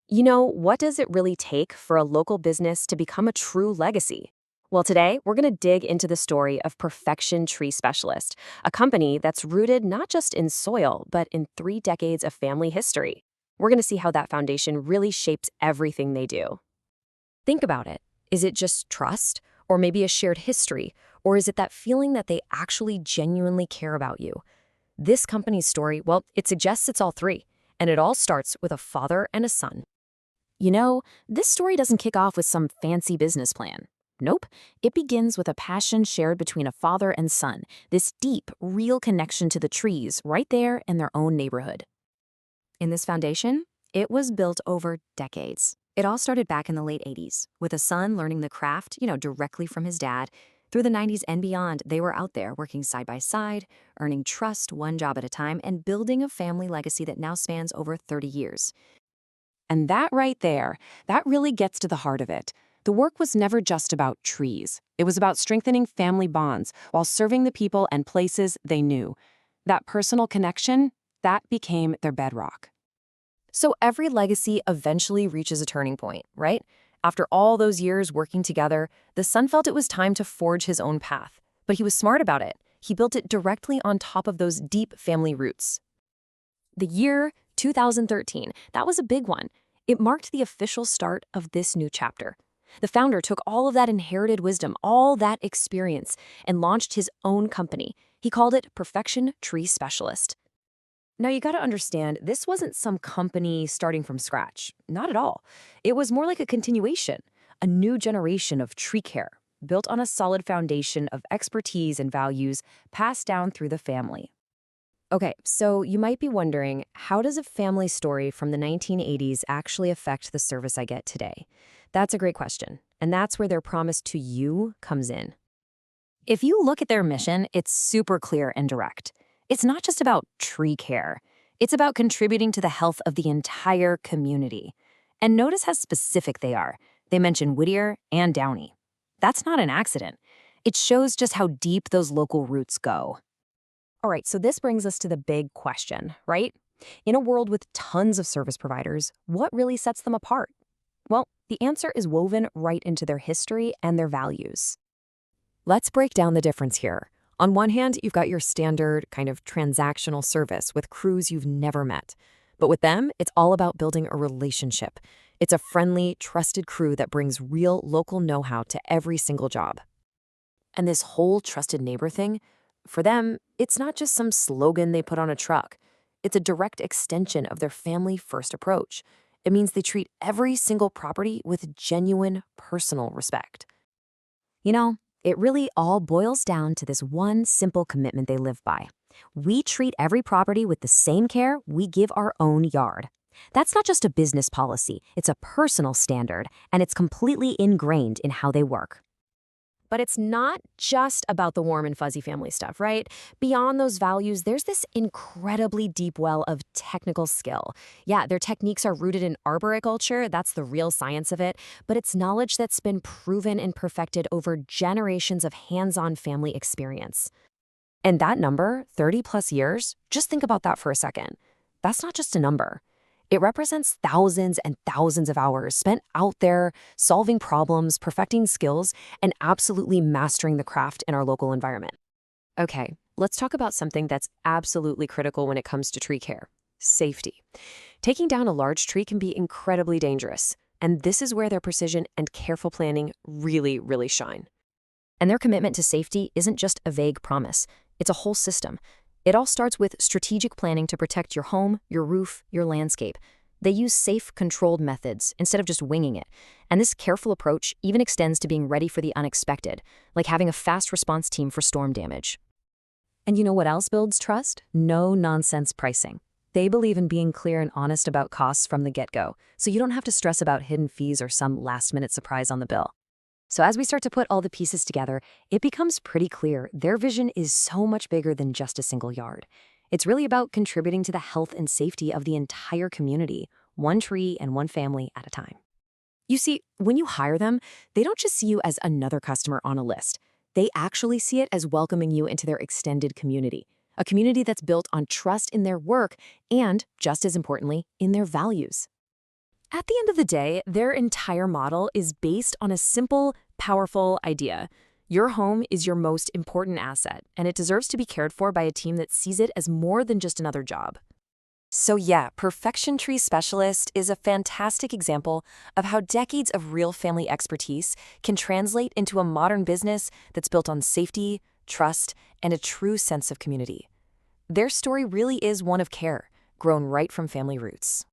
What does it really take for a local business to become a true legacy? Well, today we're going to dig into the story of Perfection Tree Specialist, a company that's rooted not just in soil, but in 3 decades of family history. We're going to see how that foundation really shapes everything they do. Think about it. Is it just trust? Or maybe a shared history? Or is it that feeling that they actually genuinely care about you? This company's story, well, it suggests it's all three, and it all starts with a father and a son. This story doesn't kick off with some fancy business plan. Nope, it begins with a passion shared between a father and son, this deep, real connection to the trees right there in their own neighborhood. In this foundation, it was built over decades. It all started back in the late 80s, with a son learning the craft, directly from his dad. Through the 90s and beyond, they were out there working side by side, earning trust one job at a time, and building a family legacy that now spans over 30 years. And that right there, that really gets to the heart of it. The work was never just about trees. It was about strengthening family bonds while serving the people and places they knew. That personal connection, that became their bedrock. So every legacy eventually reaches a turning point, right? After all those years working together, the son felt it was time to forge his own path. But he was smart about it. He built it directly on top of those deep family roots. The year 2013, that was a big one. It marked the official start of this new chapter. The founder took all of that inherited wisdom, all that experience, and launched his own company. He called it Perfection Tree Specialist. Now, you got to understand, this wasn't some company starting from scratch. Not at all. It was more like a continuation, a new generation of tree care, built on a solid foundation of expertise and values passed down through the family. Okay, so you might be wondering, how does a family story from the 1980s actually affect the service I get today? That's a great question, and that's where their promise to you comes in. If you look at their mission, it's super clear and direct. It's not just about tree care. It's about contributing to the health of the entire community. And notice how specific they are. They mention Whittier and Downey. That's not an accident. It shows just how deep those local roots go. All right, so this brings us to the big question, right? In a world with tons of service providers, what really sets them apart? Well, the answer is woven right into their history and their values. Let's break down the difference here. On one hand, you've got your standard kind of transactional service with crews you've never met. But with them, it's all about building a relationship. It's a friendly, trusted crew that brings real local know-how to every single job. And this whole trusted neighbor thing, for them, it's not just some slogan they put on a truck. It's a direct extension of their family-first approach. It means they treat every single property with genuine personal respect. It really all boils down to this one simple commitment they live by. We treat every property with the same care we give our own yard. That's not just a business policy, it's a personal standard, and it's completely ingrained in how they work. But it's not just about the warm and fuzzy family stuff, right? Beyond those values, there's this incredibly deep well of technical skill. Yeah, their techniques are rooted in arboriculture, that's the real science of it, but it's knowledge that's been proven and perfected over generations of hands-on family experience. And that number, 30 plus years, just think about that for a second. That's not just a number. It represents thousands and thousands of hours spent out there solving problems, perfecting skills, and absolutely mastering the craft in our local environment. Okay, let's talk about something that's absolutely critical when it comes to tree care: safety. Taking down a large tree can be incredibly dangerous, and this is where their precision and careful planning really shine. And their commitment to safety isn't just a vague promise, it's a whole system. It all starts with strategic planning to protect your home, your roof, your landscape. They use safe, controlled methods instead of just winging it. And this careful approach even extends to being ready for the unexpected, like having a fast response team for storm damage. And you know what else builds trust? No-nonsense pricing. They believe in being clear and honest about costs from the get-go, so you don't have to stress about hidden fees or some last-minute surprise on the bill. So as we start to put all the pieces together, it becomes pretty clear their vision is so much bigger than just a single yard. It's really about contributing to the health and safety of the entire community, one tree and one family at a time. You see, when you hire them, they don't just see you as another customer on a list. They actually see it as welcoming you into their extended community, a community that's built on trust in their work and, just as importantly, in their values. At the end of the day, their entire model is based on a simple, powerful idea. Your home is your most important asset, and it deserves to be cared for by a team that sees it as more than just another job. So yeah, Perfection Tree Specialist is a fantastic example of how decades of real family expertise can translate into a modern business that's built on safety, trust, and a true sense of community. Their story really is one of care, grown right from family roots.